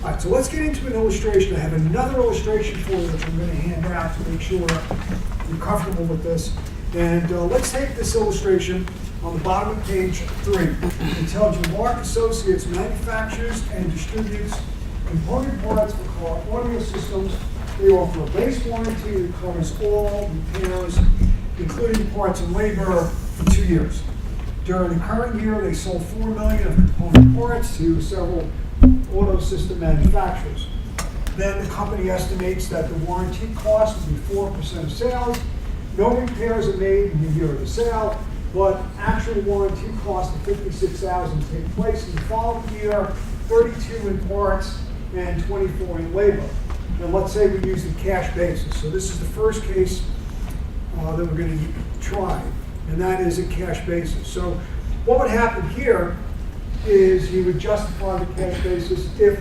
All right, so let's get into an illustration. I have another illustration for you which I'm going to hand out to make sure you're comfortable with this. And let's take this illustration on the bottom of page 3. It tells you Mark Associates manufactures and distributes component parts for car audio systems. They offer a base warranty that covers all repairs, including parts and labor, for 2 years. During the current year, they sold $4 million of component parts to several auto system manufacturers. Then the company estimates that the warranty cost will be 4% of sales. No repairs are made in the year of the sale, but actual warranty cost of $56,000 take place in the following year, 32 in parts and 24 in labor. And let's say we use the cash basis. So this is the first case that we're going to try, and that is a cash basis. So what would happen here is you would justify the cash basis if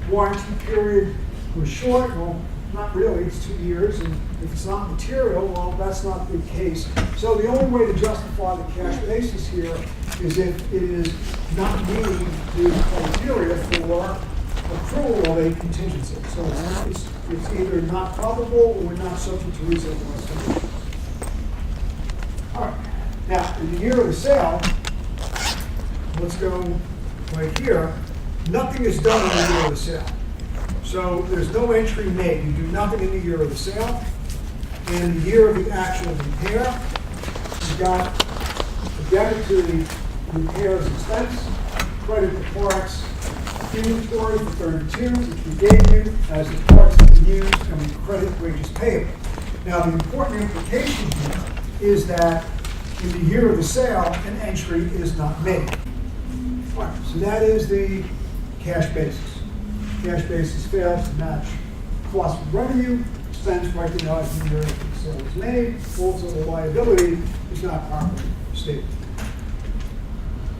warranty period was short. Well, not really, it's 2 years, and if it's not material, well, that's not the case. So the only way to justify the cash basis here is if it is not meeting the criteria for accrual of a contingency. So it's either not probable or not subject to reasonable estimation. All right, now in the year of the sale, let's go right here. Nothing is done in the year of the sale. So there's no entry made. You do nothing in the year of the sale. And the year of the actual repair, you've got a debit to the repairs expense, credit to parts, inventory for 32, which we gave you as the parts that we used, and we credit wages payable. Now the important implication here is that in the year of the sale, an entry is not made. All right, so that is the cash basis. Cash basis fails to match cost of revenue, expense recognized in the year the sale is made, also the liability is not properly stated.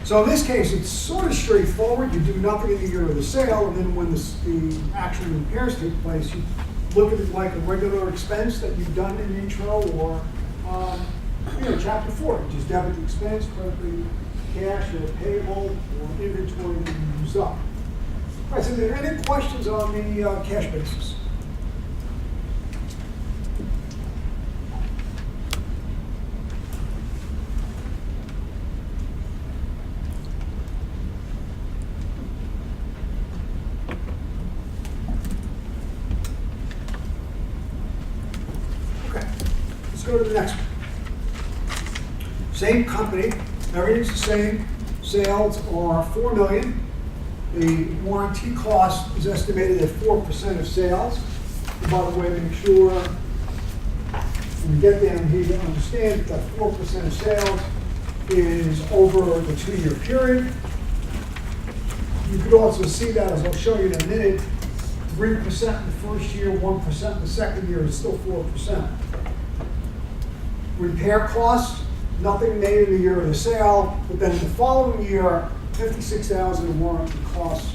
So in this case, it's sort of straightforward. You do nothing in the year of the sale, and then when the actual repairs take place, you look at it like a regular expense that you've done in intro or chapter 4. You just debit the expense, credit the cash or payable or inventory that you use up. All right, so are there any questions on the cash basis? Okay, let's go to the next one. Same company, everything's the same. Sales are $4 million. The warranty cost is estimated at 4% of sales. And by the way, make sure when you get down here, you understand that 4% of sales is over the 2-year period. You could also see that, as I'll show you in a minute, 3% in the first year, 1% in the second year is still 4%. Repair costs, nothing made in the year of the sale, but then in the following year, $56,000 in warranty costs,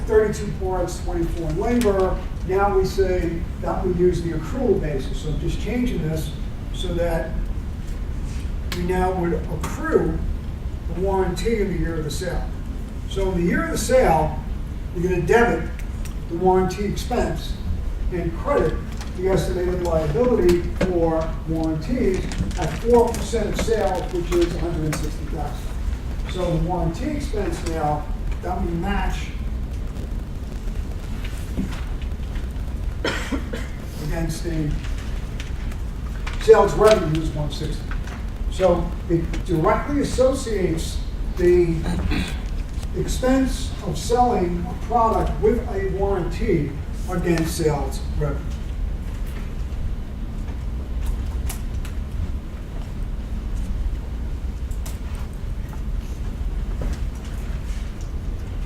32 parts, 24 in labor. Now we say that we use the accrual basis. So I'm just changing this so that we now would accrue the warranty in the year of the sale. So in the year of the sale, you're going to debit the warranty expense and credit the estimated liability for warranties at 4% of sales, which is $160,000. So the warranty expense now that we match against the sales revenue is $160,000. So it directly associates the expense of selling a product with a warranty against sales revenue.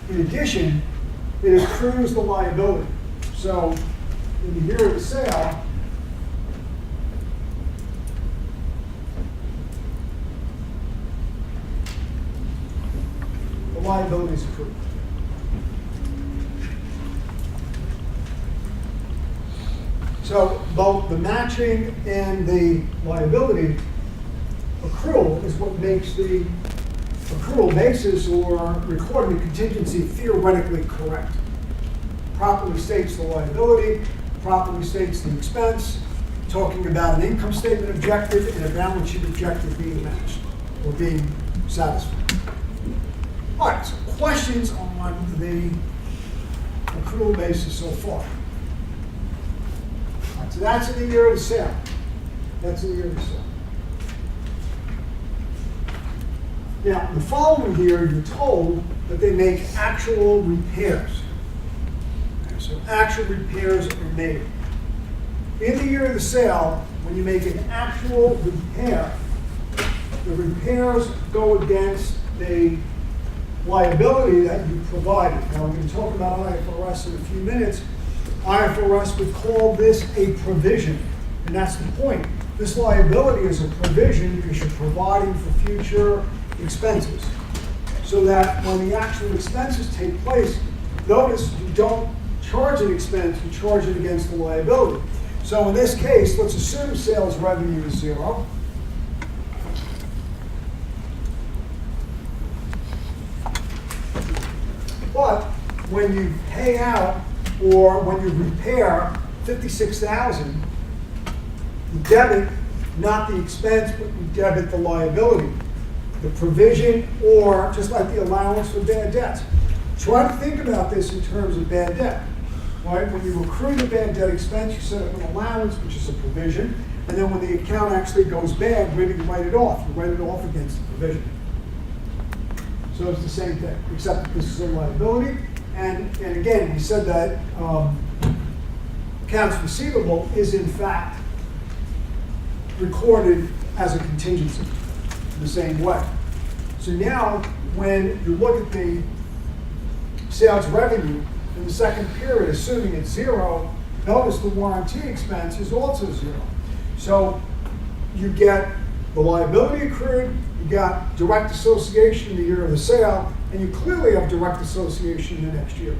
In addition, it accrues the liability. So in the year of the sale, the liability is accrued. So both the matching and the liability accrual is what makes the accrual basis or recording the contingency theoretically correct. properly states the liability, properly states the expense, talking about an income statement objective and a balance sheet objective being matched or being satisfied. All right, so questions on the accrual basis so far. All right, so that's in the year of the sale. That's in the year of the sale. Now, the following year, you're told that they make actual repairs. Okay, so actual repairs are made. In the year of the sale, when you make an actual repair, the repairs go against the liability that you provided. Now, we're going to talk about IFRS in a few minutes. IFRS would call this a provision, and that's the point. This liability is a provision because you're providing for future expenses. So that when the actual expenses take place, notice you don't charge an expense, you charge it against the liability. So in this case, let's assume sales revenue is 0. But when you pay out or when you repair $56,000, you debit not the expense, but you debit the liability, the provision, or just like the allowance for bad debts. Try to think about this in terms of bad debt. Right? When you accrue the bad debt expense, you set up an allowance, which is a provision, and then when the account actually goes bad, maybe you write it off. You write it off against the provision. So it's the same thing, except that this is a liability. And again, we said that accounts receivable is in fact recorded as a contingency in the same way. So now, when you look at the sales revenue in the second period, assuming it's 0, notice the warranty expense is also 0. So you get the liability accrued, you got direct association in the year of the sale, and you clearly have direct association in the next year.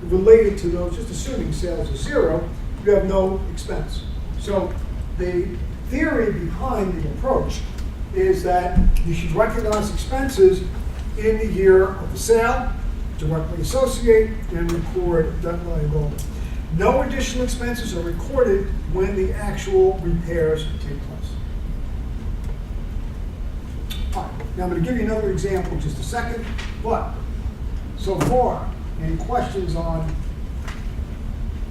Related to those, just assuming sales are 0, you have no expense. So the theory behind the approach is that you should recognize expenses in the year of the sale, directly associate, and record that liability. No additional expenses are recorded when the actual repairs take place. All right, now I'm going to give you another example in just a second, but so far, any questions on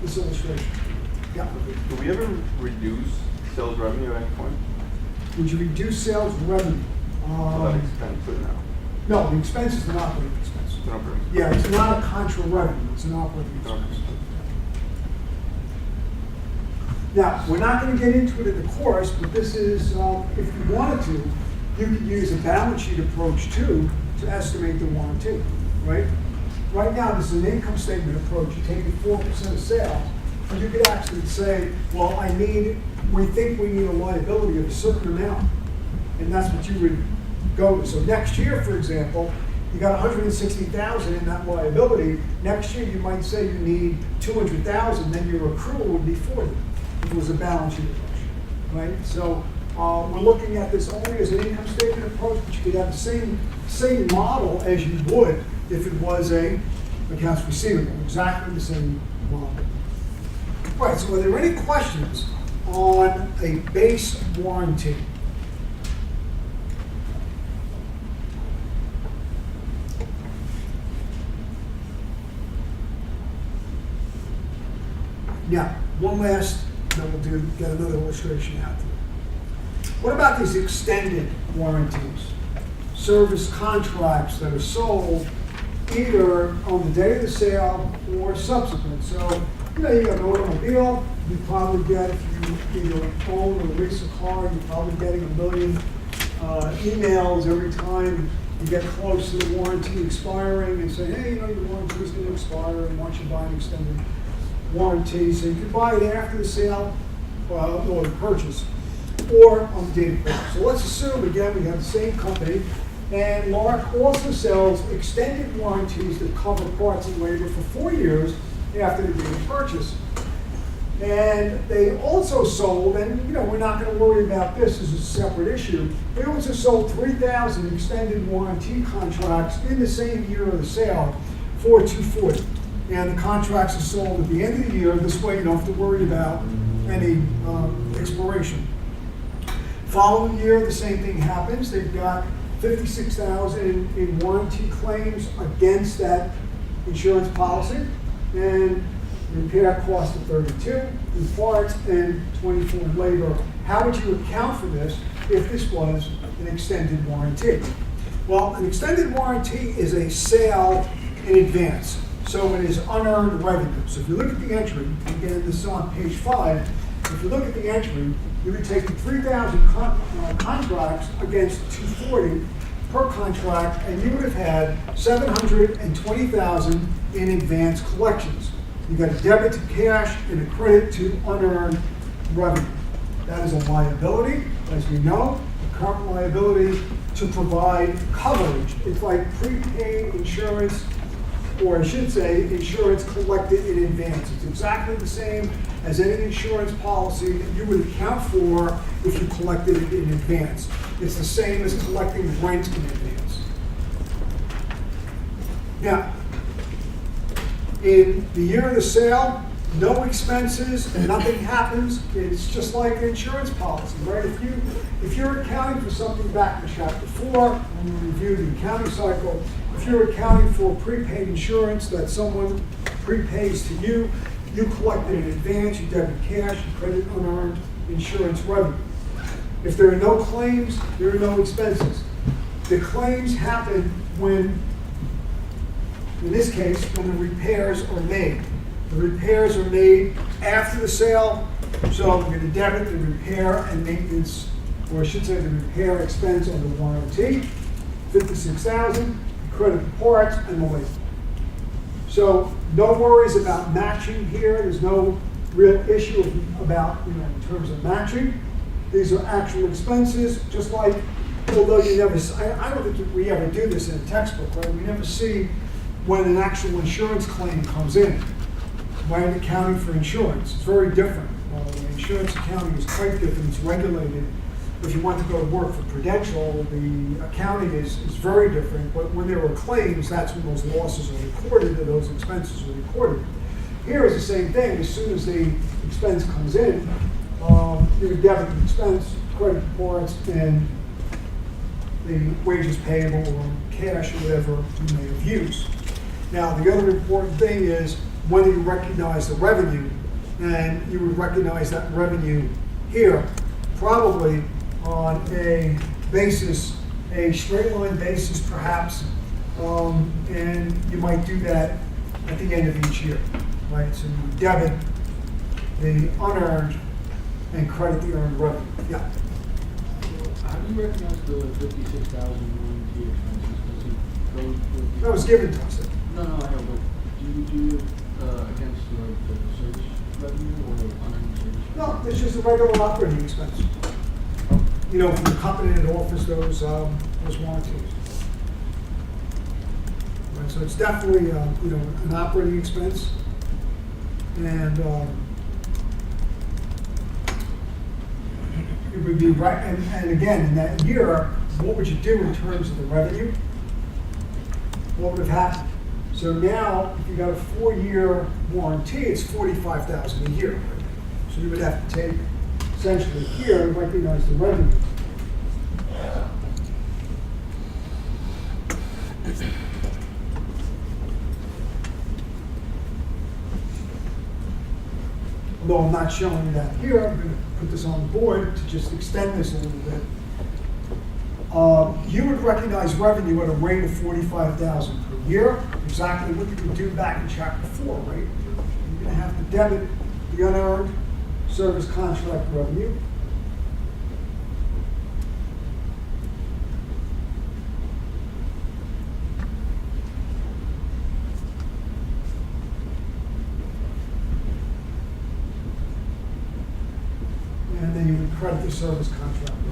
this illustration? Yeah. Do we ever reduce sales revenue at any point? Would you reduce sales revenue? So that expense now? No, the expense is an operating expense. It's an operating expense. Yeah, it's not a contra revenue, it's an operating expense. Now, we're not going to get into it in the course, but this is, if you wanted to, you could use a balance sheet approach too to estimate the warranty, right? Right now, this is an income statement approach. You take the 4% of sales, and you could actually say, well, we think we need a liability of a certain amount, and that's what you would go to. So next year, for example, you got 160,000 in that liability. Next year, you might say you need 200,000, then your accrual would be 40 if it was a balance sheet approach, right? So we're looking at this only as an income statement approach, but you could have the same model as you would if it was a accounts receivable, exactly the same model. All right, so are there any questions on a base warranty? Now, one last, then we'll get another illustration out there. What about these extended warranties? Service contracts that are sold either on the day of the sale or subsequent. So, you got an automobile, you probably get, if you either own or lease a car, you're probably getting 1 million emails every time you get close to the warranty expiring and say, hey, your warranty is going to expire and once you buy an extended warranty. So you can buy it after the sale or the purchase or on the date of purchase. So let's assume, again, we have the same company, and Mark also sells extended warranties that cover parts and labor for 4 years after the date of purchase. And they also sold, and we're not going to worry about this as a separate issue, they also sold 3,000 extended warranty contracts in the same year of the sale for $240. and the contracts are sold at the end of the year. This way you don't have to worry about any expiration. Following year, the same thing happens. They've got $56,000 in warranty claims against that insurance policy, and repair cost of $32 in parts and $24 in labor. How would you account for this if this was an extended warranty? Well, an extended warranty is a sale in advance, so it is unearned revenue. So if you look at the entry, again, this is on page 5, if you look at the entry, you would take the 3,000 contracts against 240 per contract, and you would have had $720,000 in advance collections. You got a debit to cash and a credit to unearned revenue. That is a liability, as we know, a current liability to provide coverage. It's like prepaid insurance, or I should say, insurance collected in advance. It's exactly the same as any insurance policy that you would account for if you collected it in advance. It's the same as collecting rent in advance. Now, in the year of the sale, no expenses, nothing happens. It's just like an insurance policy, right? If you're accounting for something back in chapter 4, when you review the accounting cycle, if you're accounting for prepaid insurance that someone prepays to you, you collect it in advance, you debit cash, you credit unearned insurance revenue. If there are no claims, there are no expenses. The claims happen when, in this case, when the repairs are made. The repairs are made after the sale, so we're going to debit the repair and maintenance, or I should say the repair expense on the warranty, $56,000, credit the parts, and the labor. So no worries about matching here. There's no real issue about, in terms of matching. These are actual expenses, just like, although you never, I don't think we ever do this in a textbook, right? We never see when an actual insurance claim comes in, right? Accounting for insurance. It's very different. Insurance accounting is quite different. It's regulated. If you want to go to work for Prudential, the accounting is very different. But when there are claims, that's when those losses are recorded and those expenses are recorded. Here is the same thing. As soon as the expense comes in, you would debit the expense, credit the parts, and the wages payable or cash or whatever you may have used. Now, the other important thing is when you recognize the revenue, and you would recognize that revenue here, probably on a basis, a straight line basis perhaps, and you might do that at the end of each year, right? So you debit the unearned and credit the earned revenue. Yeah. How do you recognize the $56,000 warranty expenses? Does it go with? That was given to us. No, I know, but do you do it against the service revenue or unearned service? No, it's just a regular operating expense. For the company that offers those warranties. Right, so it's definitely an operating expense, and it would be right. And again, in that year, what would you do in terms of the revenue? What would have happened? So now, if you got a 4-year warranty, it's $45,000 a year. Right? So you would have to take essentially here and recognize the revenue. Although I'm not showing you that here, I'm going to put this on the board to just extend this a little bit. You would recognize revenue at a rate of $45,000 per year, exactly what you would do back in chapter 4, right? You're going to have to debit the unearned service contract revenue. And then you would credit the service contract revenue.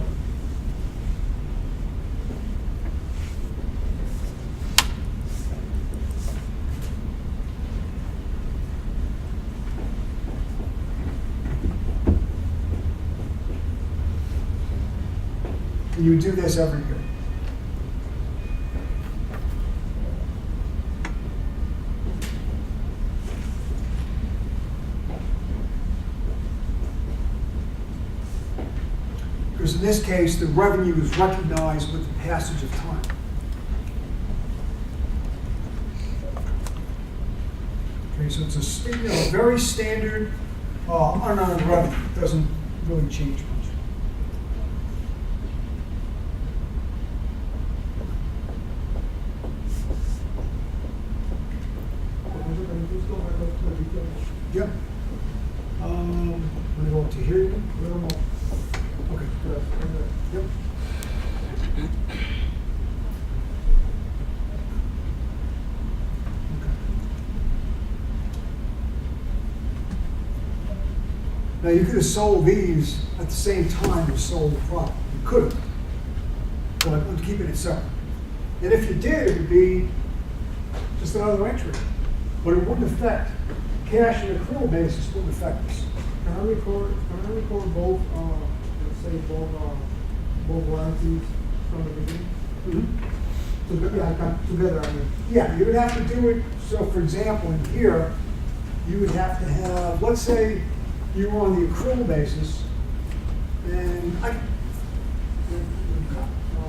You do this every year. Because in this case, the revenue is recognized with the passage of time. Okay, so it's a very standard unearned revenue. It doesn't really change much. Yep. I'm gonna go up to here. Okay. Yep. Now, you could have sold these at the same time you sold the product. You could have, but I'm keeping it separate. And if you did, it would be just another entry. But it wouldn't affect, cash and accrual basis wouldn't affect this. Can I record both, let's say both warranties from the beginning? Mm-hmm. Together, I mean. Yeah, you would have to do it, so for example, in here, you would have to have, let's say you were on the accrual basis, and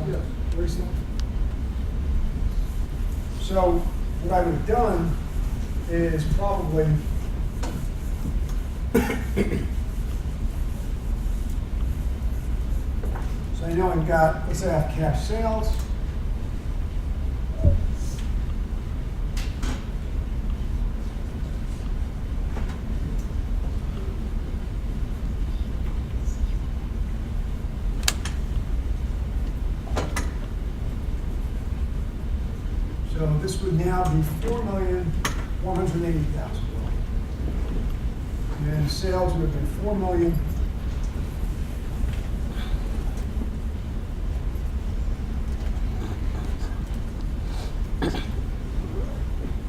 Yes. where's that? So what I would have done is probably so I know I've got, let's say I have cash sales. So this would now be $4,180,000. And sales would have been $4 million.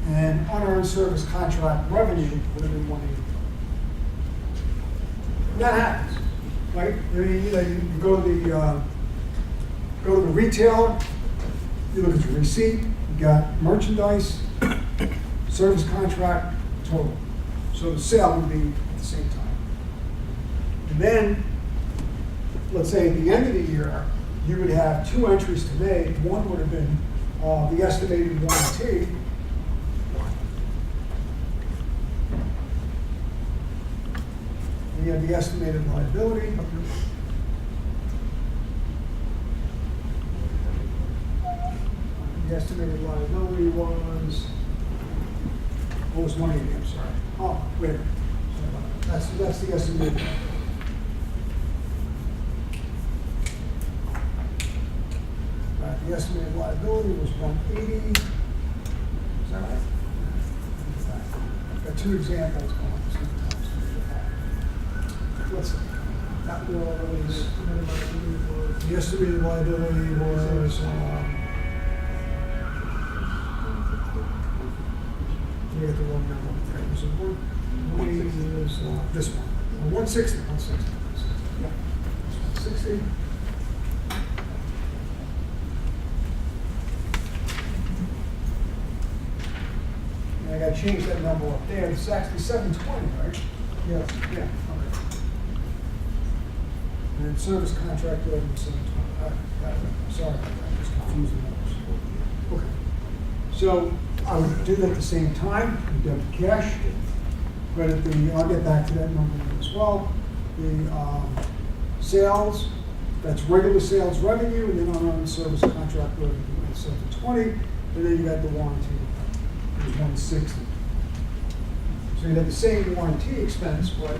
And unearned service contract revenue would have been 180. That happens, right? I mean, you go to the retailer, you look at your receipt, you got merchandise, service contract, total. So the sale would be at the same time. And then, let's say at the end of the year, you would have two entries to make. One would have been the estimated warranty. And you have the estimated liability. The estimated liability was, what was 180, I'm sorry. Oh, wait a minute. Sorry about that. That's the estimated. Right, the estimated liability was 180. Is that right? I've got two examples going at the same time. Let's see. That was, the estimated liability was, we got the wrong number. Okay, so one is this one. 160. 160. Yeah. 160. And I got to change that number up there. It's actually 720, right? Yes. Yeah. Okay. And service contract revenue 720. I'm sorry about that. I just confused the numbers. Okay. So I would do that at the same time, debit cash, credit the, I'll get back to that number as well. The sales, that's regular sales revenue, and then unearned service contract revenue at 720, and then you got the warranty, it was 160. So you have the same warranty expense, but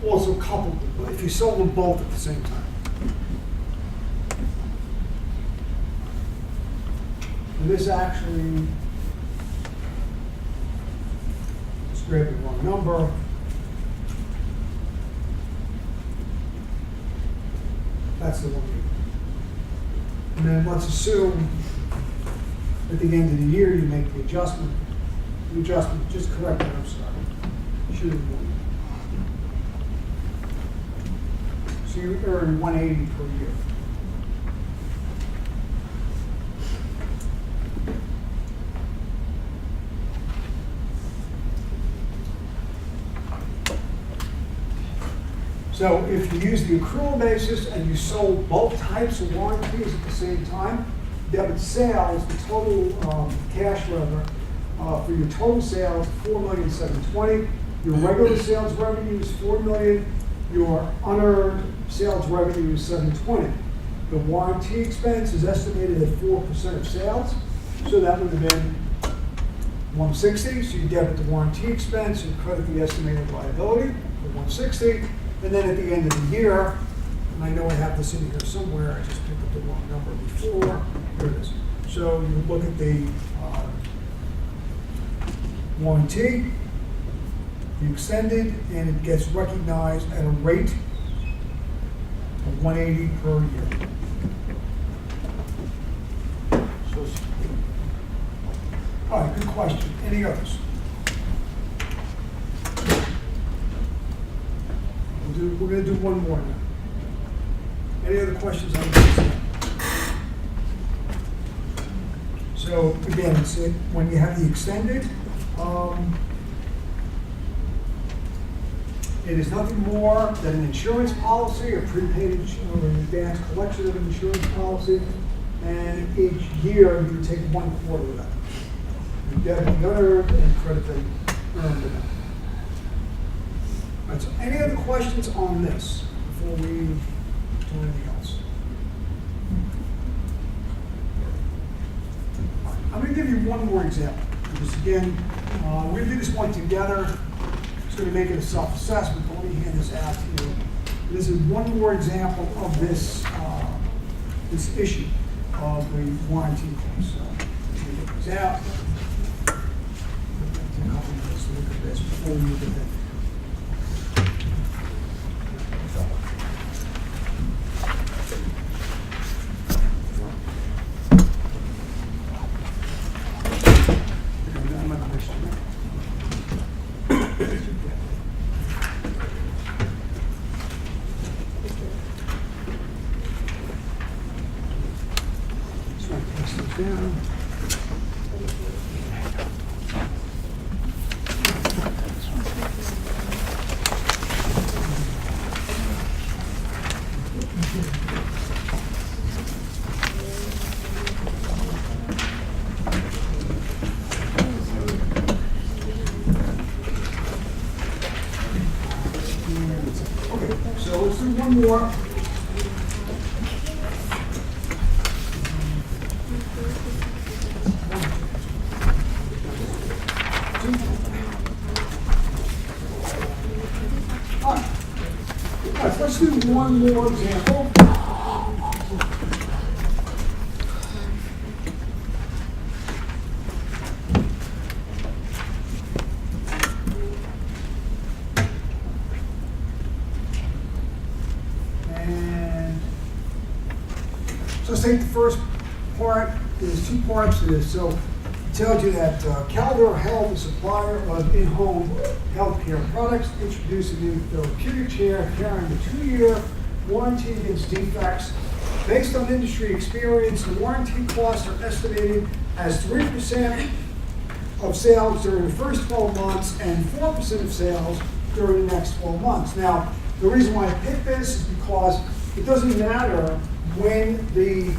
also coupled, if you sold them both at the same time. And this actually, let's grab the wrong number. That's the one. And then let's assume at the end of the year you make the adjustment. The adjustment, just correct that, I'm sorry. Should have been. So you earn 180 per year. So if you use the accrual basis and you sold both types of warranties at the same time, debit sales, the total cash revenue for your total sales, $4,720,000. Your regular sales revenue is $4 million. Your unearned sales revenue is $720,000. The warranty expense is estimated at 4% of sales, so that would have been $160,000. So you debit the warranty expense and credit the estimated liability for $160,000. And then at the end of the year, and I know I have this in here somewhere, I just picked up the wrong number before. Here it is. So you look at the warranty, you extend it, and it gets recognized at a rate of $180 per year. So, all right, good question. Any others? We're going to do one more now. Any other questions on this? So again, it's when you have the extended, it is nothing more than an insurance policy, a prepaid or an advanced collection of an insurance policy, and each year you take 1/4 of that. You debit the unearned and credit the earned amount. All right, so any other questions on this before we do anything else? I'm going to give you one more example. Because again, we're going to do this one together. It's going to make it a self-assessment, but let me hand this out to you. This is one more example of this this issue of the warranty clause. So let me get this out. Take a couple minutes to look at this before we move it. So let's do one more. All right, let's do one more example. So let's take the first part. There's two parts to this. So it tells you that Calgary held a supplier of in-home healthcare products, introduced a new therapeutic chair carrying a 2-year warranty against defects. Based on industry experience, the warranty costs are estimated as 3% of sales during the first 12 months and 4% of sales during the next 12 months. Now, the reason why I picked this is because it doesn't matter when we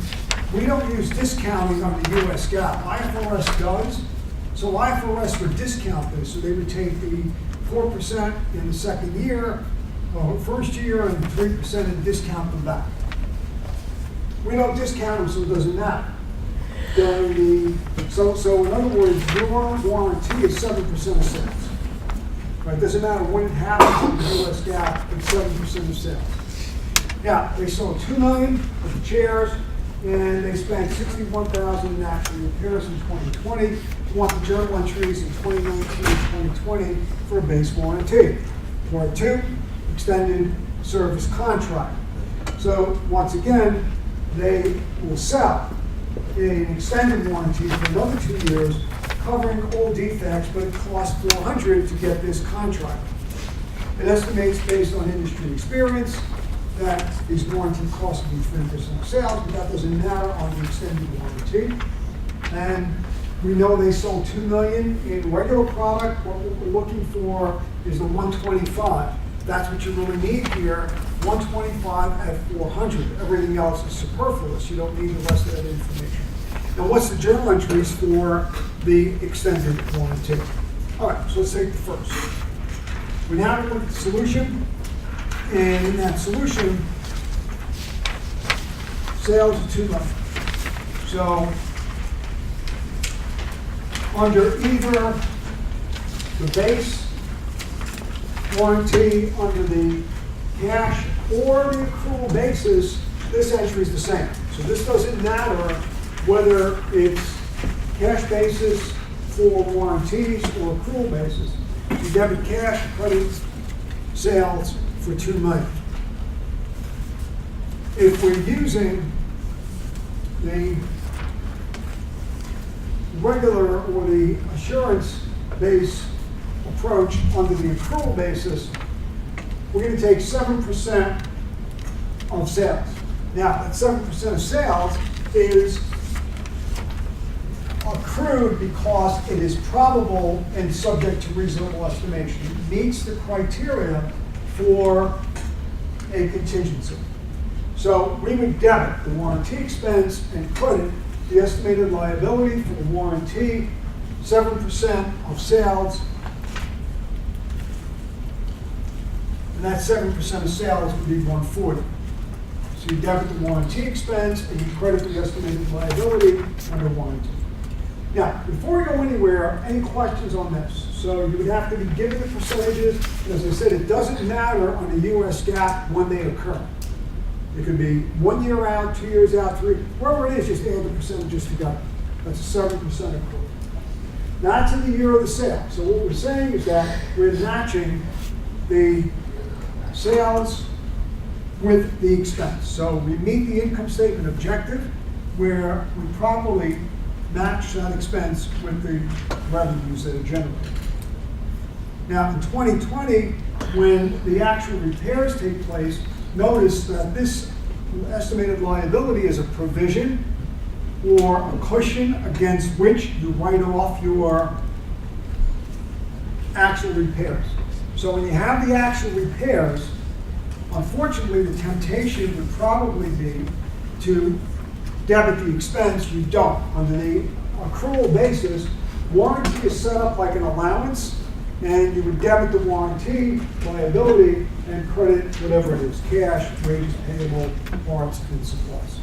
don't use discounting under US GAAP. IFRS does. So IFRS would discount this. So they would take the 4% in the second year, first year, and 3% and discount them back. We don't discount them, so it doesn't matter. So in other words, your warranty is 7% of sales. Right? It doesn't matter when it happens in the US GAAP, it's 7% of sales. Yeah, they sold $2 million of the chairs, and they spent $61,000 in actual repairs in 2020. You want the journal entries in 2019 and 2020 for a base warranty. Part 2, extended service contract. So once again, they will sell an extended warranty for another 2 years, covering all defects, but it costs $400 to get this contract. It estimates based on industry experience that these warranty costs will be 3% of sales, but that doesn't matter on the extended warranty. And we know they sold $2 million in regular product. What we're looking for is the $125. That's what you really need here, 125 at 400. Everything else is superfluous. You don't need the rest of that information. Now, what's the journal entries for the extended warranty? All right, so let's take the first. We now look at the solution, and in that solution, sales are 2 million. So, under either the base warranty, under the cash or the accrual basis, this entry is the same. So this doesn't matter whether it's cash basis for warranties or accrual basis. You debit cash, credit sales for 2 million. If we're using the regular or the assurance-based approach under the accrual basis, we're going to take 7% of sales. Now, that 7% of sales is accrued because it is probable and subject to reasonable estimation. It meets the criteria for a contingency. So we would debit the warranty expense and credit the estimated liability for the warranty, 7% of sales. And that 7% of sales would be 140. So you debit the warranty expense and you credit the estimated liability under warranty. Now, before we go anywhere, any questions on this? So you would have to be given the percentages. And as I said, it doesn't matter on the US GAAP when they occur. It could be 1 year out, 2 years out, 3, wherever it is, just add the percentages together. That's a 7% accrual. Not to the year of the sale. So what we're saying is that we're matching the sales with the expense. So we meet the income statement objective where we properly match that expense with the revenues that are generated. Now in 2020, when the actual repairs take place, notice that this estimated liability is a provision or a cushion against which you write off your actual repairs. So when you have the actual repairs, unfortunately the temptation would probably be to debit the expense. You don't. Under the accrual basis, warranty is set up like an allowance, and you would debit the warranty liability and credit whatever it is, cash, wages payable, parts, and supplies.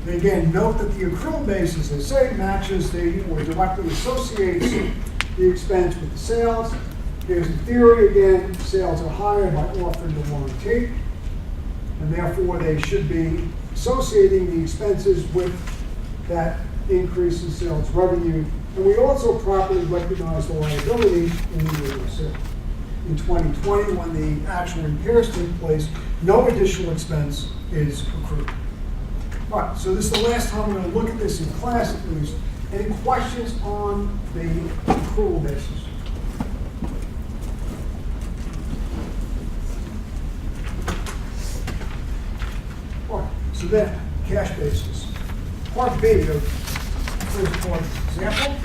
And again, note that the accrual basis, as I say, matches or directly associates the expense with the sales. Here's the theory again: sales are higher by offering the warranty, and therefore they should be associating the expenses with that increase in sales revenue. And we also properly recognize the liability in the year of sale. In 2020, when the actual repairs take place, no additional expense is accrued. All right, so this is the last time we're going to look at this in class at least. Any questions on the accrual basis? All right, so then, cash basis. Part B of first part example.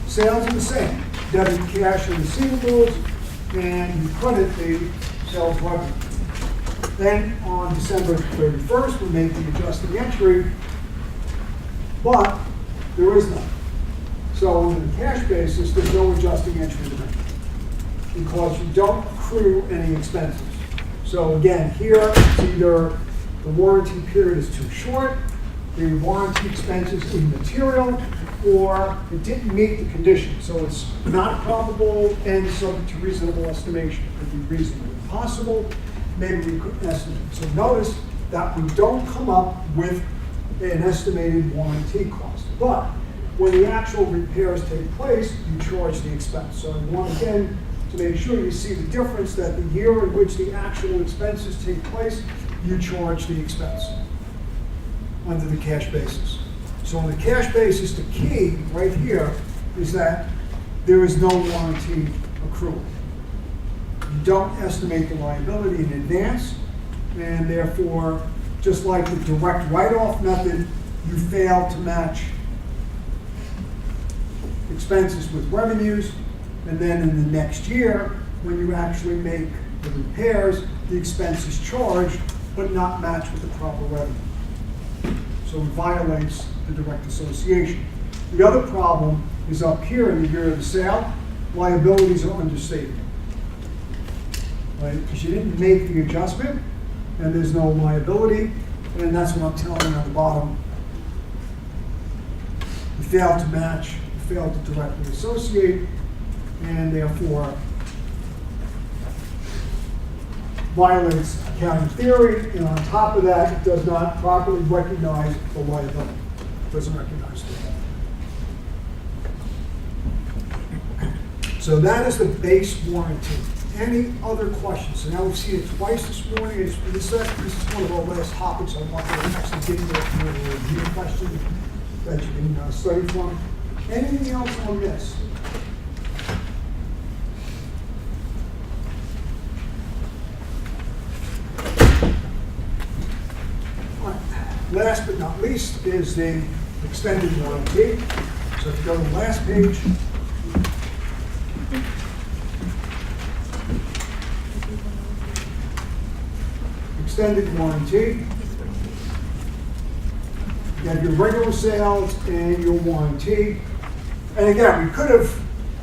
Sales are the same. Debit cash and receivables, and you credit the sales revenue. Then on December 31st, we make the adjusting entry, but there is none. So on the cash basis, there's no adjusting entry to make because you don't accrue any expenses. So again, here it's either the warranty period is too short, the warranty expense is immaterial, or it didn't meet the condition. So it's not probable and subject to reasonable estimation. It could be reasonably possible, maybe we couldn't estimate. So notice that we don't come up with an estimated warranty cost. But when the actual repairs take place, you charge the expense. So I want again to make sure you see the difference that the year in which the actual expenses take place, you charge the expense under the cash basis. So on the cash basis, the key right here is that there is no warranty accrual. You don't estimate the liability in advance, and therefore, just like the direct write-off method, you fail to match expenses with revenues. And then in the next year, when you actually make the repairs, the expense is charged, but not matched with the proper revenue. So it violates the direct association. The other problem is up here in the year of the sale, liabilities are understated. Right? Because you didn't make the adjustment, and there's no liability, and that's what I'm telling you on the bottom. You failed to match, you failed to directly associate, and therefore violates accounting theory, and on top of that, it does not properly recognize the liability. It doesn't recognize the liability. So that is the base warranty. Any other questions? So now we've seen it twice this morning. This is one of our last topics. I want to actually get into a review question that you can study from. Anything else on this? Last but not least is the extended warranty. So if you go to the last page, extended warranty. You have your regular sales and your warranty. And again, we could have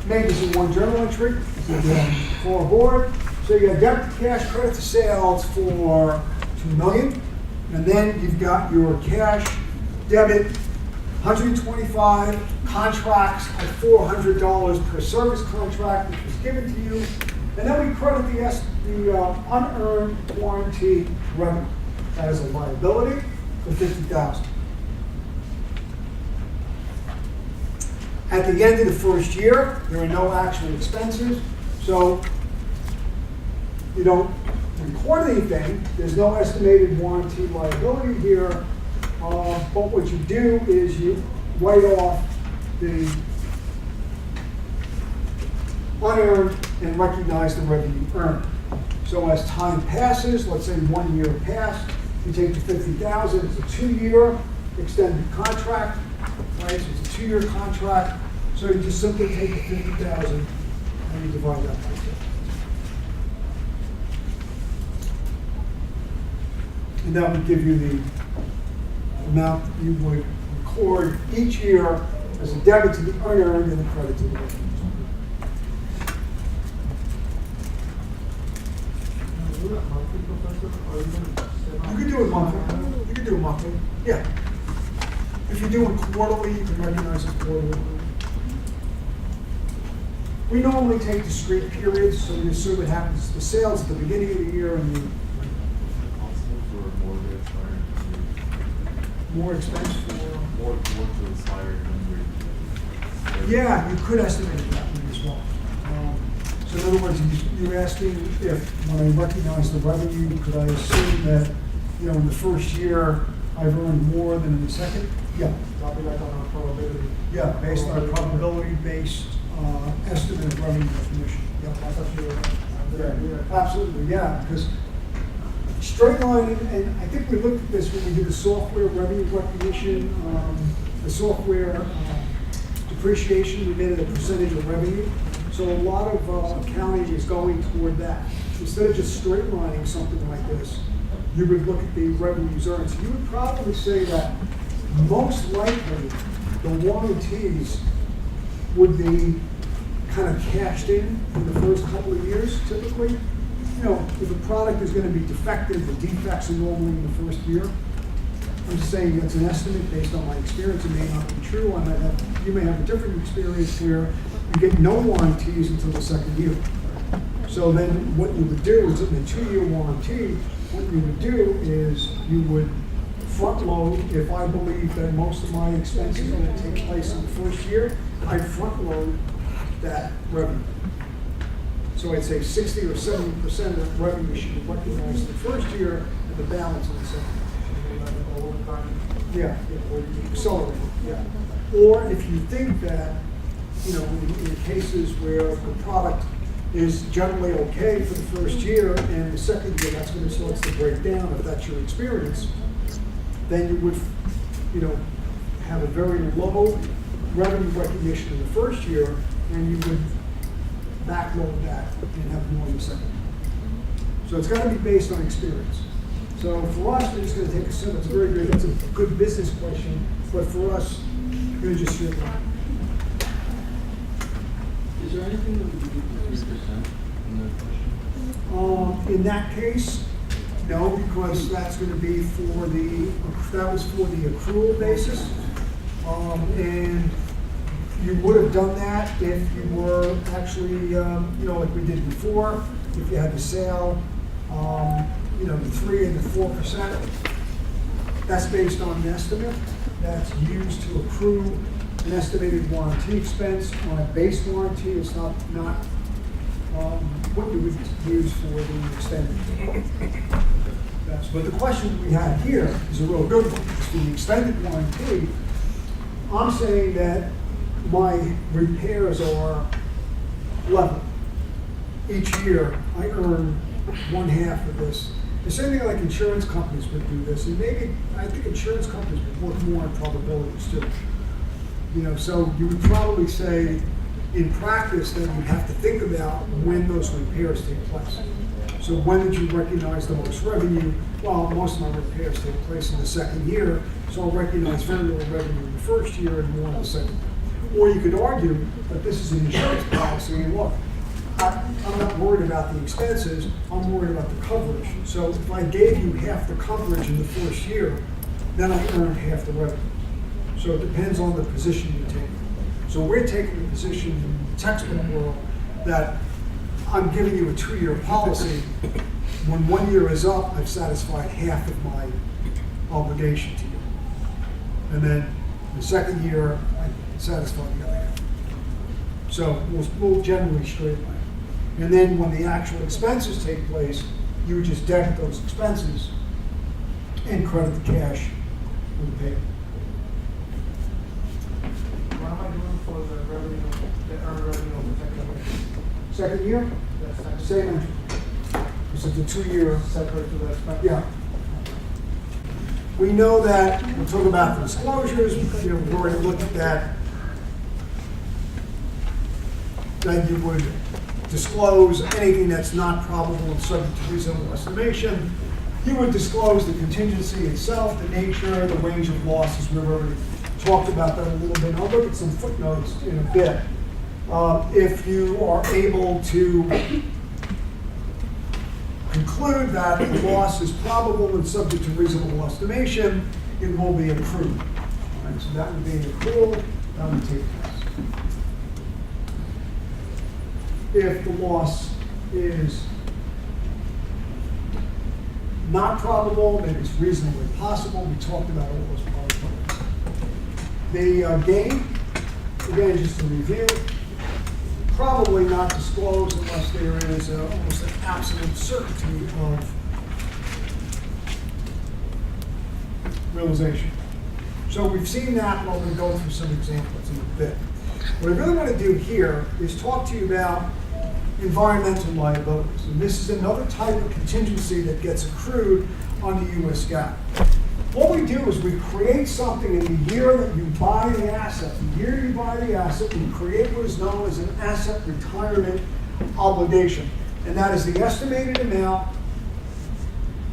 made this in one journal entry for a board. So you have debit to cash, credit to sales for $2 million. And then you've got your cash, debit, 125 contracts at $400 per service contract, which was given to you. And then we credit the unearned warranty revenue as a liability for $50,000. At the end of the first year, there are no actual expenses, so you don't record anything. There's no estimated warranty liability here, but what you do is you write off the unearned and recognize the revenue earned. So as time passes, let's say 1 year passed, you take the $50,000, it's a 2-year extended contract, right? So it's a 2-year contract. So you just simply take the $50,000 and you divide that by 2. And that would give you the amount that you would record each year as a debit to the unearned and a credit to the revenue. You can do it monthly. You can do it monthly. Yeah. If you're doing quarterly, you can recognize it quarterly. We normally take discrete periods, so we assume it happens, the sales at the beginning of the year and the more expense for more to the supplier. Yeah, you could estimate it that way as well. So in other words, you're asking if, when I recognize the revenue, could I assume that, in the first year, I've earned more than in the second? Yeah. Probably like on a probability. Yeah, based on a probability-based estimate of revenue recognition. Yeah. I thought you were, Yeah, absolutely, yeah, because straight line, and I think we looked at this when we did the software revenue recognition, the software depreciation, we made it a percentage of revenue. So a lot of accounting is going toward that. Instead of just straight lining something like this, you would look at the revenues earned. So you would probably say that most likely the warranties would be kind of cashed in the first couple of years, typically. If a product is going to be defective, the defects are normally in the first year. I'm just saying that's an estimate based on my experience. It may not be true. You may have a different experience where you get no warranties until the second year. So then what you would do is in the 2-year warranty, what you would do is you would front load. If I believe that most of my expenses are going to take place in the first year, I front load that revenue. So I'd say 60 or 70% of the revenue should be recognized in the first year and the balance in the second. Yeah, or you accelerate it, yeah. Or if you think that, in cases where the product is generally okay for the first year and the second year that's when it starts to break down, if that's your experience, then you would, have a very low revenue recognition in the first year, and you would backload that and have more in the second. So it's got to be based on experience. So for us, we're just going to take a simple, it's very good, it's a good business question, but for us, we're going to just straight line. Is there anything that we can do for 3% in that question? In that case, no, because that's going to be for the, that was for the accrual basis. And you would have done that if you were actually, like we did before, if you had the sale, the 3 and the 4%. That's based on an estimate that's used to accrue an estimated warranty expense on a base warranty. It's not what you would use for the extended. But the question we have here is a real good one. For the extended warranty, I'm saying that my repairs are level. Each year, I earn 1/2 of this. The same thing like insurance companies would do this, and maybe, I think insurance companies would work more on probabilities too. So you would probably say, in practice, that you'd have to think about when those repairs take place. So when did you recognize the most revenue? Well, most of my repairs take place in the second year, so I'll recognize very little revenue in the first year and more in the second. Or you could argue that this is an insurance policy, and look, I'm not worried about the expenses, I'm worried about the coverage. So if I gave you half the coverage in the first year, then I earn half the revenue. So it depends on the position you take. So we're taking the position in the textbook world that I'm giving you a 2-year policy. When 1 year is up, I've satisfied half of my obligation to you. And then the second year, I satisfy the other half. So we'll generally straight line. And then when the actual expenses take place, you would just debit those expenses and credit the cash with the payment. What am I doing for the revenue, the earned revenue of the Second year, second? same entry. This is the 2-year. Separate to the expense? Yeah. We know that, we'll talk about the disclosures, we've already looked at that. That you would disclose anything that's not probable and subject to reasonable estimation. You would disclose the contingency itself, the nature, the range of losses. We've already talked about that a little bit. I'll look at some footnotes in a bit. If you are able to conclude that the loss is probable and subject to reasonable estimation, it will be accrued. All right, so that would be an accrual, that would take place. If the loss is not probable, maybe it's reasonably possible, we talked about all those probabilities. The gain, again, just to review, probably not disclosed unless there is almost an absolute certainty of realization. So we've seen that, but we're going to go through some examples in a bit. What I really want to do here is talk to you about environmental liabilities. And this is another type of contingency that gets accrued under US GAAP. What we do is we create something in the year that you buy the asset. The year you buy the asset, we create what is known as an asset retirement obligation. And that is the estimated amount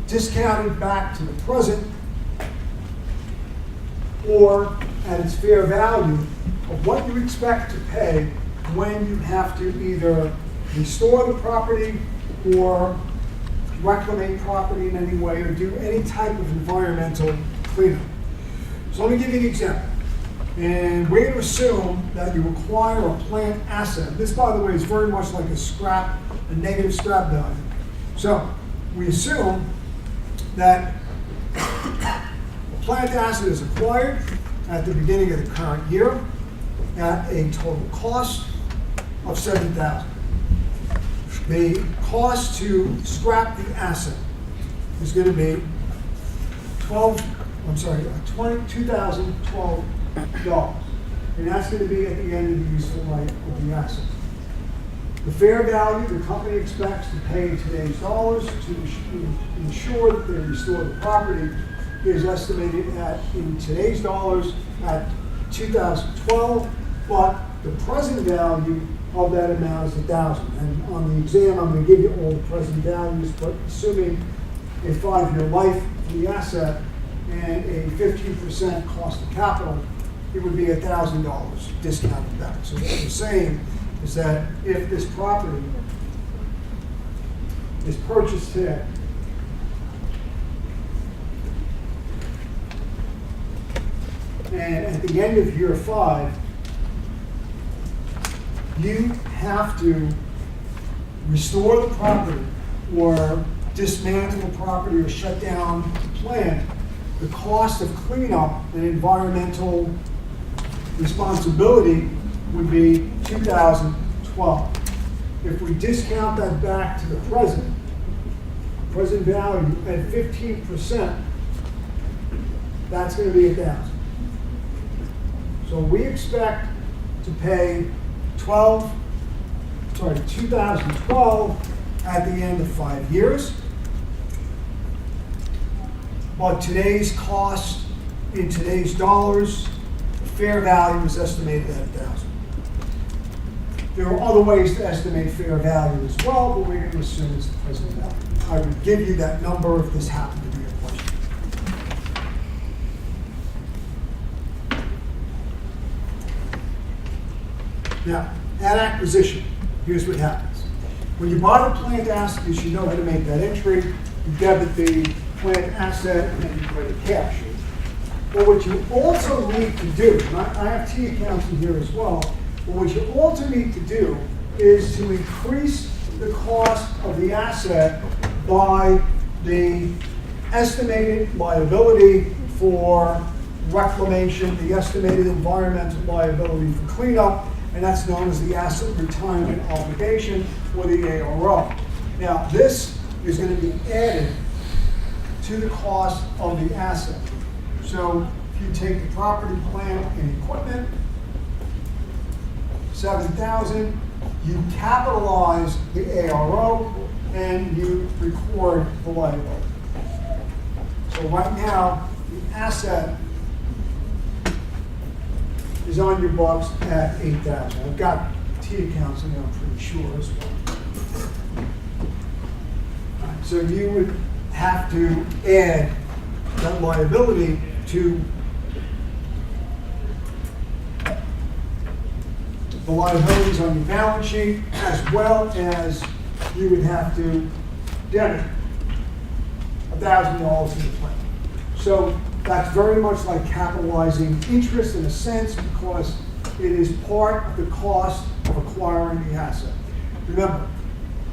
discounted back to the present or at its fair value of what you expect to pay when you have to either restore the property or reclaim property in any way or do any type of environmental cleanup. So let me give you an example. And we're going to assume that you acquire a plant asset. This, by the way, is very much like a negative scrap value. So we assume that a plant asset is acquired at the beginning of the current year at a total cost of $7,000. The cost to scrap the asset is going to be $2,012. And that's going to be at the end of the useful life of the asset. The fair value the company expects to pay in today's dollars to ensure that they restore the property is estimated at, in today's dollars, at $2,012, but the present value of that amount is 1,000. And on the exam, I'm going to give you all the present values, but assuming a 5-year life for the asset and a 15% cost of capital, it would be $1,000 discounted back. So what we're saying is that if this property is purchased today, and at the end of year 5, you have to restore the property or dismantle the property or shut down the plant, the cost of cleanup and environmental responsibility would be $2,012. If we discount that back to the present value at 15%, that's going to be $1,000. So we expect to pay $2,012 at the end of 5 years. But today's cost in today's dollars, the fair value is estimated at $1,000. There are other ways to estimate fair value as well, but we're going to assume it's the present value. I would give you that number if this happened to be a question. Now, at acquisition, here's what happens. When you buy the plant asset, you should know how to make that entry. You debit the plant asset and you credit cash. But what you also need to do, and I have T accounts in here as well, but what you also need to do is to increase the cost of the asset by the estimated liability for reclamation, the estimated environmental liability for cleanup, and that's known as the asset retirement obligation, or the ARO. Now, this is going to be added to the cost of the asset. So if you take the property, plant, and equipment, $7,000, you capitalize the ARO, and you record the liability. So right now, the asset is on your books at $8,000. I've got T accounts in there, I'm pretty sure as well. All right, so you would have to add that liability to the liabilities on your balance sheet, as well as you would have to debit $1,000 in the plan. So that's very much like capitalizing interest in a sense, because it is part of the cost of acquiring the asset. Remember,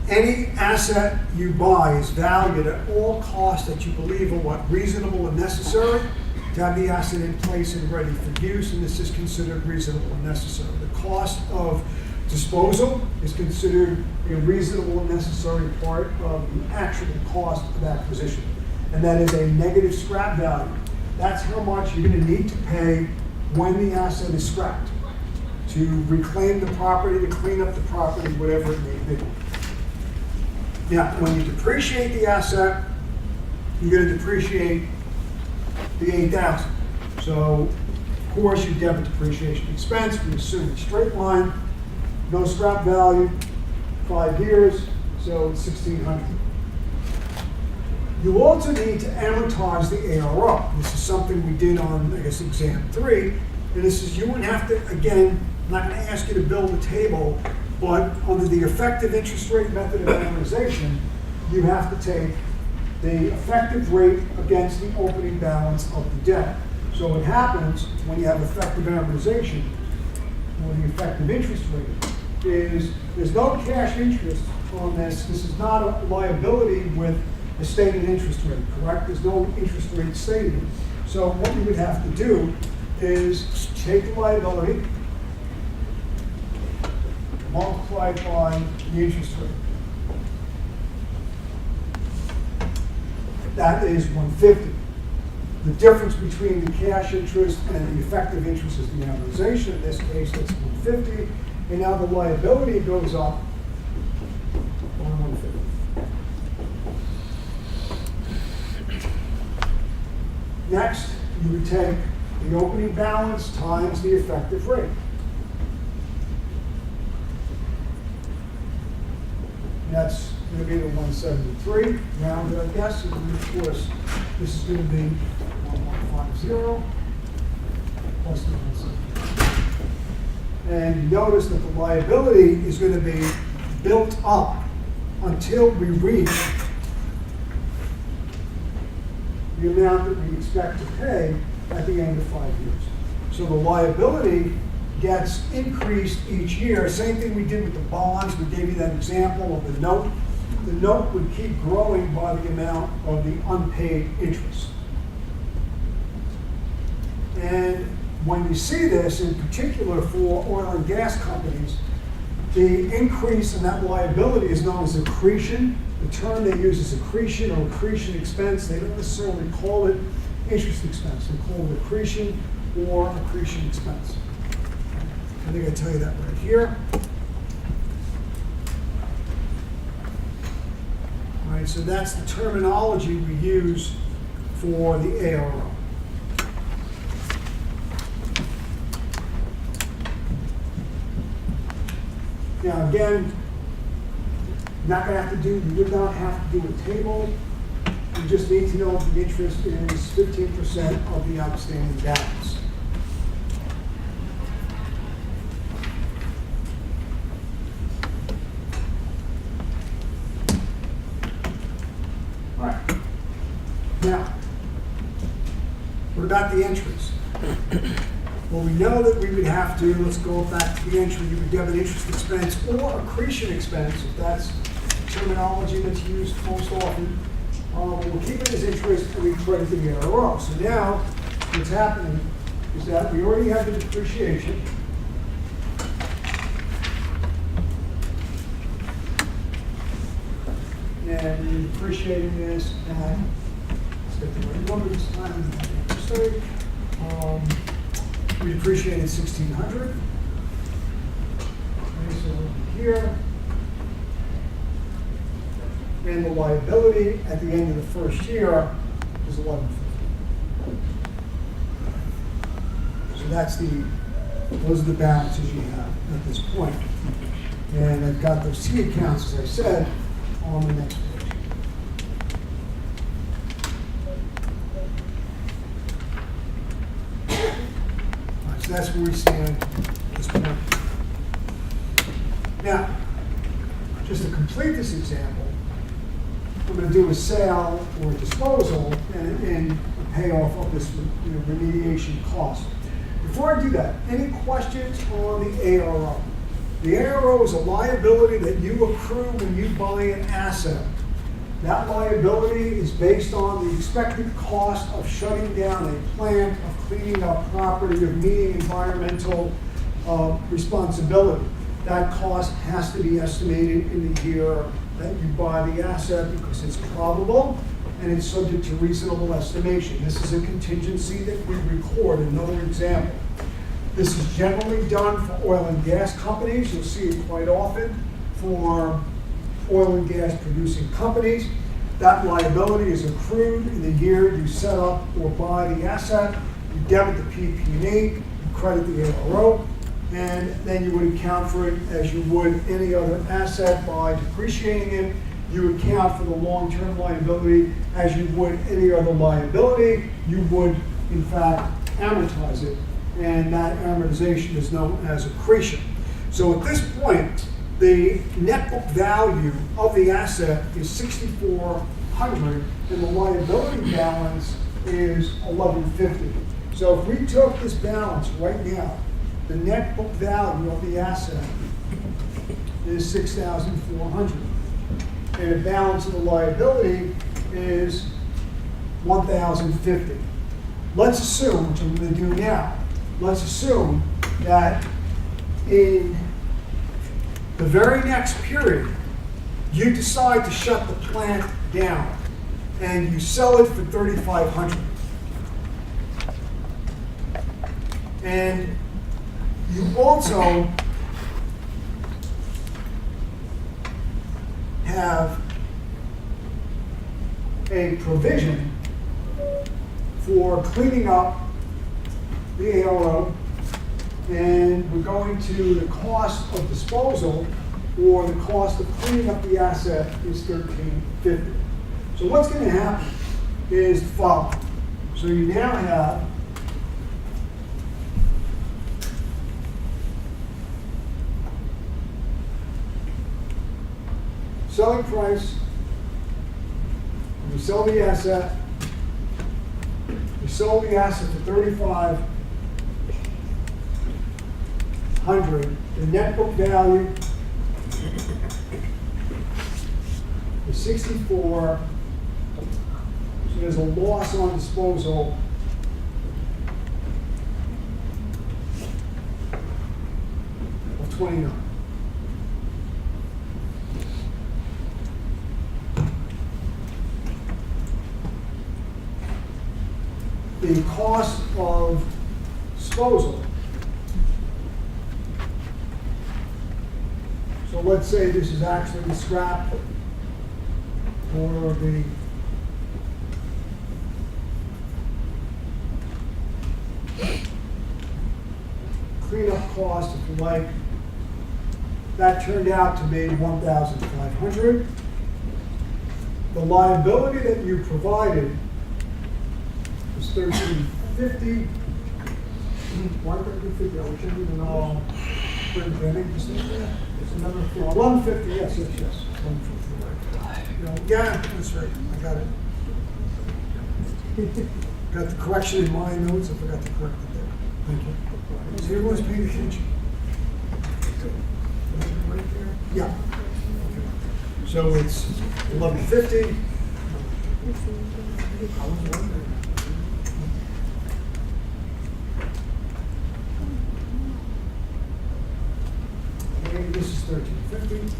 any asset you buy is valued at all costs that you believe are reasonable and necessary to have the asset in place and ready for use, and this is considered reasonable and necessary. The cost of disposal is considered a reasonable and necessary part of the actual cost of acquisition, and that is a negative scrap value. That's how much you're going to need to pay when the asset is scrapped, to reclaim the property, to clean up the property, whatever it may be. Now, when you depreciate the asset, you're going to depreciate the $8,000. So, of course, you debit depreciation expense. We assume it's straight line, no scrap value, 5 years, so it's $1,600. You also need to amortize the ARO. This is something we did on, I guess, exam 3. And this is, you wouldn't have to, again, I'm not going to ask you to build a table, but under the effective interest rate method of amortization, you have to take the effective rate against the opening balance of the debt. So what happens when you have effective amortization, or the effective interest rate, is there's no cash interest on this. This is not a liability with a stated interest rate, correct? There's no interest rate stated. So what you would have to do is take the liability, multiply it by the interest rate. That is 150. The difference between the cash interest and the effective interest is the amortization. In this case, that's 150. And now the liability goes up by 150. Next, you would take the opening balance times the effective rate. that's going to be the 173, rounded, I guess, and then, of course, this is going to be 1150 plus the 173. And you notice that the liability is going to be built up until we reach the amount that we expect to pay at the end of 5 years. So the liability gets increased each year. Same thing we did with the bonds. We gave you that example of the note. The note would keep growing by the amount of the unpaid interest. And when you see this, in particular for oil and gas companies, the increase in that liability is known as accretion. The term they use is accretion or accretion expense. They don't necessarily call it interest expense. They call it accretion or accretion expense. I think I tell you that right here. All right, so that's the terminology we use for the ARO. Now again, you would not have to do a table. You just need to know if the interest is 15% of the outstanding balance. All right. Now, what about the entries? Well, we know that we would have to, let's go back to the entry, you would have an interest expense or accretion expense, if that's terminology that's used most often. We'll keep it as interest and we credit the ARO. So now, what's happening is that we already have the depreciation. And we're depreciating this at, let's get the right number this time, mistake. We depreciated 1,600. Okay, so here. And the liability at the end of the first year is 1,150. So those are the balances you have at this point. And I've got those T accounts, as I said, on the next page. So that's where we stand at this point. Now, just to complete this example, we're going to do a sale or a disposal and a payoff of this remediation cost. Before I do that, any questions on the ARO? The ARO is a liability that you accrue when you buy an asset. That liability is based on the expected cost of shutting down a plant, of cleaning up property, of meeting environmental responsibility. That cost has to be estimated in the year that you buy the asset because it's probable and it's subject to reasonable estimation. This is a contingency that we record. Another example. This is generally done for oil and gas companies. You'll see it quite often for oil and gas producing companies. That liability is accrued in the year you set up or buy the asset. You debit the PP&E, you credit the ARO, and then you would account for it as you would any other asset by depreciating it. You account for the long-term liability as you would any other liability. You would, in fact, amortize it, and that amortization is known as accretion. So at this point, the net book value of the asset is $6,400, and the liability balance is $1,150. So if we took this balance right now, the net book value of the asset is $6,400, and the balance of the liability is $1,050. Let's assume, which I'm going to do now, let's assume that in the very next period, you decide to shut the plant down and you sell it for $3,500. And you also have a provision for cleaning up the ARO, and we're going to the cost of disposal or the cost of cleaning up the asset is $13.50. So what's going to happen is the following. So you now have selling price, you sell the asset, you sold the asset for $3,500. The net book value is 64. So there's a loss on disposal of 29. The cost of disposal. So let's say this is actually the scrap or the cleanup cost, if you like. That turned out to be $1,500. The liability that you provided was $13.50. Why $13.50? I wish I didn't know. It's another $150. Yes. $150. Yeah, that's right. I got it. Got the correction in my notes. I forgot to correct it there. Thank you. So everyone's paying attention. Right there? Yeah. Okay. So it's $11.50. I was wondering. Okay, this is $13.50.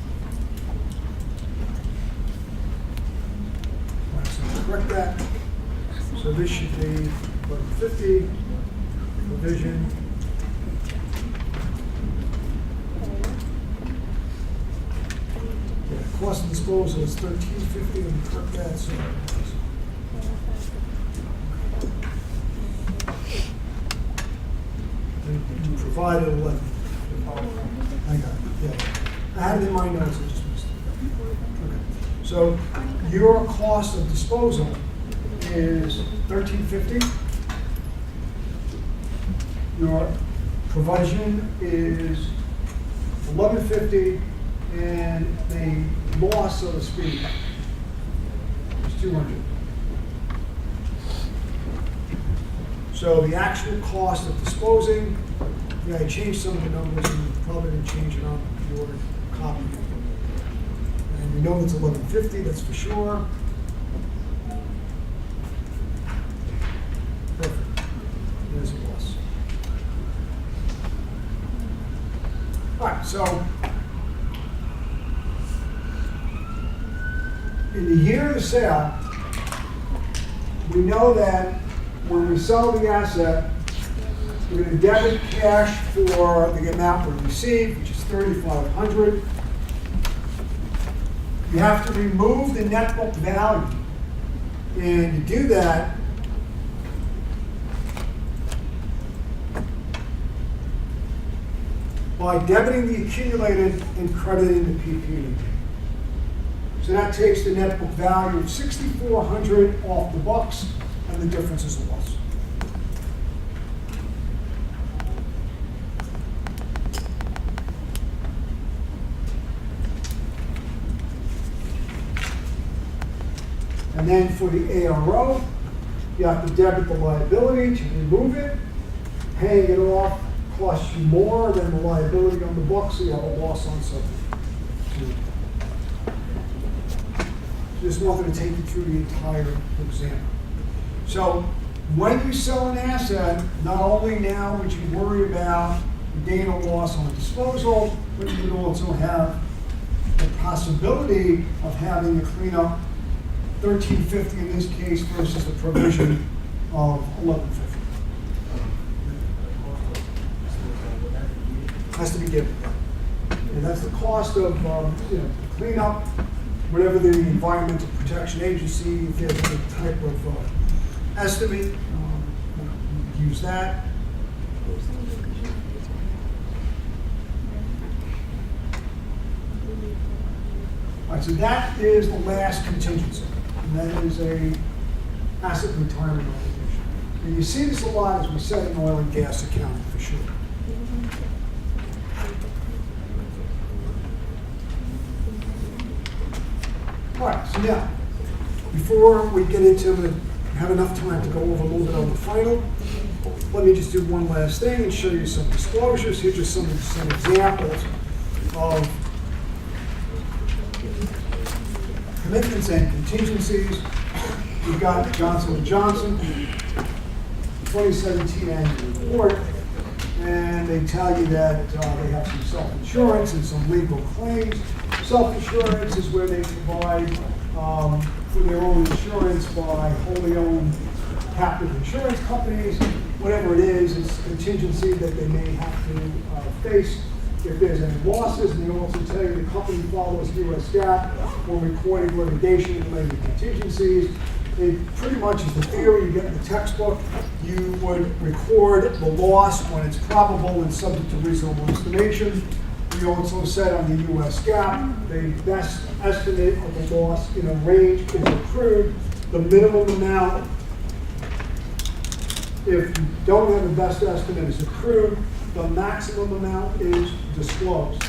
Right, so correct that. So this should be $11.50. Provision. Yeah, cost of disposal is $13.50, and correct that. So you provided 11. I got it. Yeah, I had it in my notes. I just missed it. Okay. So your cost of disposal is $13.50. Your provision is $11.50, and the loss, so to speak, is $200. So the actual cost of disposing, yeah, I changed some of the numbers, and you probably didn't change it on your copy. And we know it's $11.50, that's for sure. Perfect. There's a loss. All right, so in the year of the sale, we know that when we sell the asset, we're going to debit cash for the amount we received, which is $3,500. You have to remove the net book value, and to do that, by debiting the accumulated and crediting the PP&E. So that takes the net book value of $6,400 off the books, and the difference is a loss. And then for the ARO, you have to debit the liability to remove it. Paying it off costs you more than the liability on the book, so you have a loss on something. Just wanted to take you through the entire example. So when you sell an asset, not only now would you worry about the gain or loss on disposal, but you would also have the possibility of having to clean up $13.50 in this case versus the provision of $11.50. Has to be given. And that's the cost of cleanup, whatever the Environmental Protection Agency, if there's any type of estimate, use that. All right, so that is the last contingency, and that is a asset retirement obligation. And you see this a lot as we set in oil and gas accounting for sure. All right, so now, before we get into it, have enough time to go over a little bit on the final, let me just do one last thing and show you some disclosures. Here's just some examples of commitments and contingencies. We've got Johnson & Johnson, 2017 annual report, and they tell you that they have some self-insurance and some legal claims. Self-insurance is where they provide for their own insurance by wholly owned captive insurance companies. Whatever it is, it's contingency that they may have to face if there's any losses. And they also tell you the company follows US GAAP or recording litigation related contingencies. It pretty much is the theory you get in the textbook. You would record the loss when it's probable and subject to reasonable estimation. We also said on the US GAAP, the best estimate of the loss in a range is accrued. The minimum amount, if you don't have the best estimate, is accrued. The maximum amount is disclosed.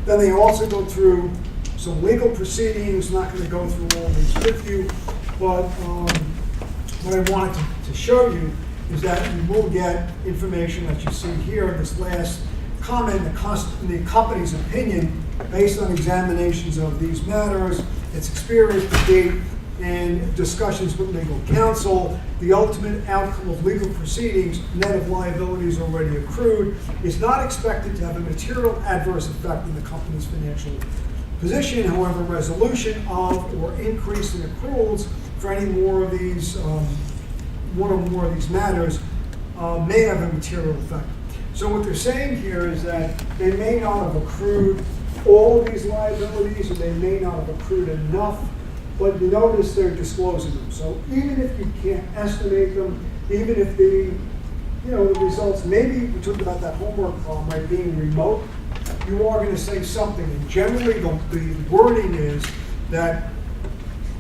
Then they also go through some legal proceedings. I'm not going to go through all these with you, but what I wanted to show you is that you will get information that you see here in this last comment, the company's opinion based on examinations of these matters, its experience to date, and discussions with legal counsel. The ultimate outcome of legal proceedings, net of liabilities already accrued, is not expected to have a material adverse effect on the company's financial position. However, resolution of or increase in accruals for any more of these, one or more of these matters may have a material effect. So what they're saying here is that they may not have accrued all of these liabilities, or they may not have accrued enough, but you notice they're disclosing them. So even if you can't estimate them, even if the results, maybe we talked about that homework problem, right, being remote, you are going to say something. And generally the wording is that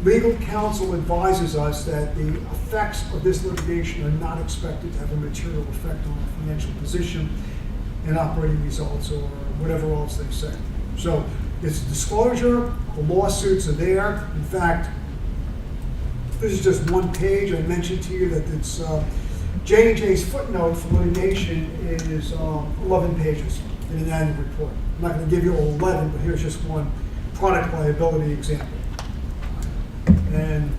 legal counsel advises us that the effects of this litigation are not expected to have a material effect on our financial position and operating results or whatever else they say. So it's disclosure, the lawsuits are there. In fact, this is just one page. I mentioned to you that it's J&J's footnote for litigation is 11 pages in an annual report. I'm not going to give you all 11, but here's just one product liability example. And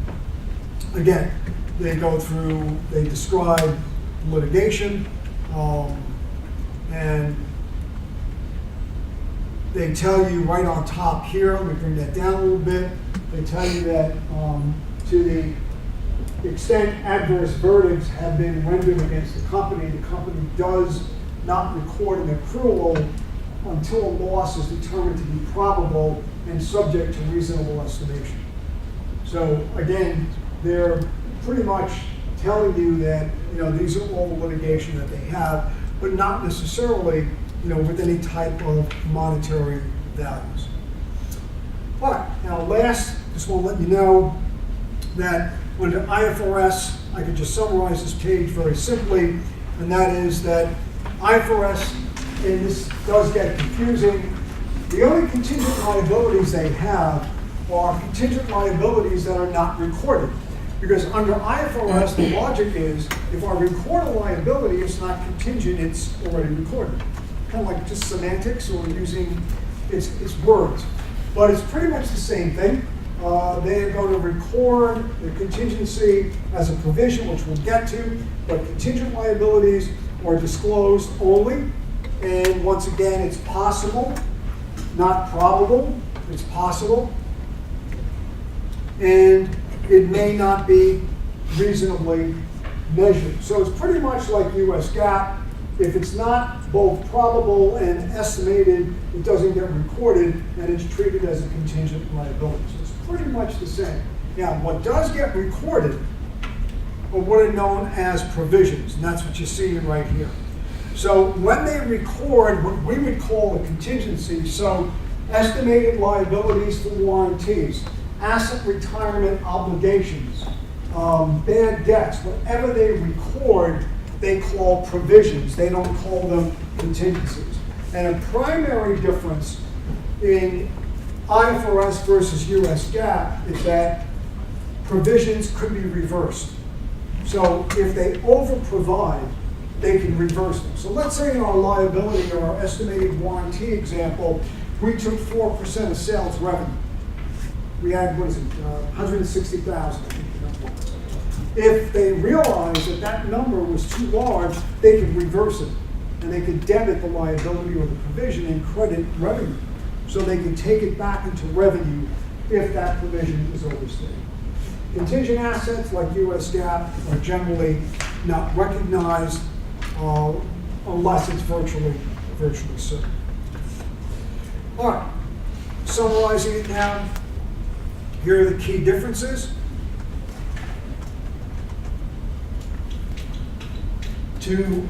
again, they go through, they describe litigation, and they tell you right on top here, let me bring that down a little bit, they tell you that to the extent adverse verdicts have been rendered against the company does not record an accrual until a loss is determined to be probable and subject to reasonable estimation. So again, they're pretty much telling you that these are all the litigation that they have, but not necessarily with any type of monetary values. All right, now last, just want to let you know that under IFRS, I can just summarize this page very simply, and that is that IFRS, and this does get confusing, the only contingent liabilities they have are contingent liabilities that are not recorded. Because under IFRS, the logic is, if I record a liability, it's not contingent, it's already recorded. Kind of like just semantics or using, it's words. But it's pretty much the same thing. They are going to record the contingency as a provision, which we'll get to, but contingent liabilities are disclosed only. And once again, it's possible, not probable, it's possible. And it may not be reasonably measured. So it's pretty much like US GAAP. If it's not both probable and estimated, it doesn't get recorded, and it's treated as a contingent liability. So it's pretty much the same. Now, what does get recorded are what are known as provisions, and that's what you're seeing right here. So when they record what we would call a contingency, so estimated liabilities for warranties, asset retirement obligations, bad debts, whatever they record, they call provisions. They don't call them contingencies. And a primary difference in IFRS versus US GAAP is that provisions could be reversed. So if they over-provide, they can reverse them. So let's say in our liability or our estimated warranty example, we took 4% of sales revenue. We had, 160,000, I think the number was. If they realize that that number was too large, they could reverse it. And they could debit the liability or the provision and credit revenue. So they can take it back into revenue if that provision is overstated. Contingent assets like US GAAP are generally not recognized unless it's virtually certain. All right, summarizing it now, here are the key differences. To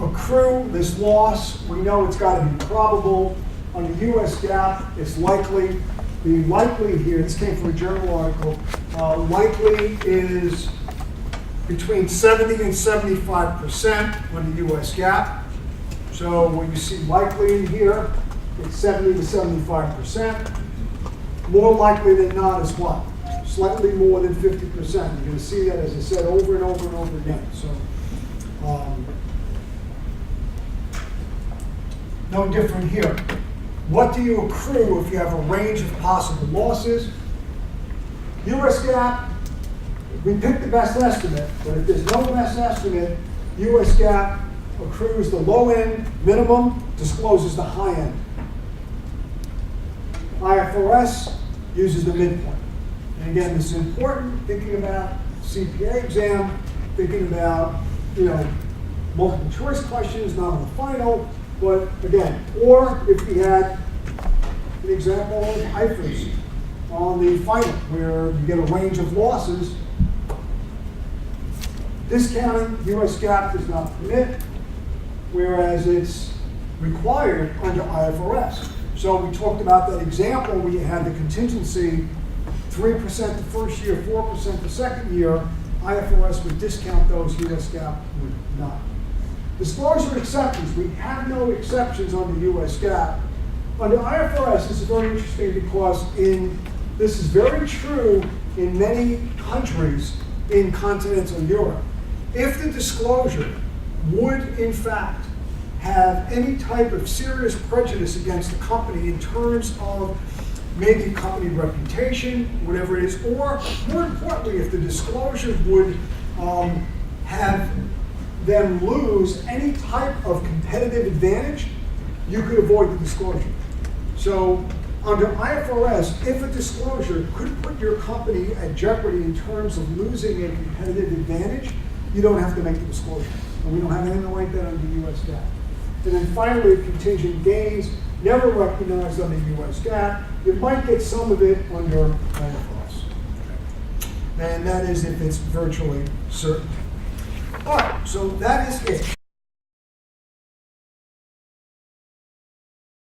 accrue this loss, we know it's got to be probable. Under US GAAP, it's likely. The likely here, this came from a journal article, likely is between 70 and 75% under US GAAP. So when you see likely in here, it's 70 to 75%. More likely than not is what? Slightly more than 50%. You're going to see that, as I said, over and over and over again. So no different here. What do you accrue if you have a range of possible losses? US GAAP, we pick the best estimate, but if there's no best estimate, US GAAP accrues the low end minimum, discloses the high end. IFRS uses the midpoint. And again, this is important, thinking about CPA exam, thinking about, multiple choice questions, not on the final, but again, or if we had an example of IFRS on the final, where you get a range of losses, discounting US GAAP does not permit, whereas it's required under IFRS. So we talked about that example where you had the contingency, 3% the first year, 4% the second year. IFRS would discount those, US GAAP would not. Disclosure exceptions, we have no exceptions under US GAAP. Under IFRS, this is very interesting because this is very true in many countries in continental Europe. If the disclosure would, in fact, have any type of serious prejudice against the company in terms of maybe company reputation, whatever it is, or more importantly, if the disclosure would have them lose any type of competitive advantage, you could avoid the disclosure. So under IFRS, if a disclosure could put your company at jeopardy in terms of losing a competitive advantage, you don't have to make the disclosure. And we don't have anything like that under US GAAP. And then finally, contingent gains, never recognized under US GAAP. You might get some of it under IFRS. And that is if it's virtually certain. All right, so that is it.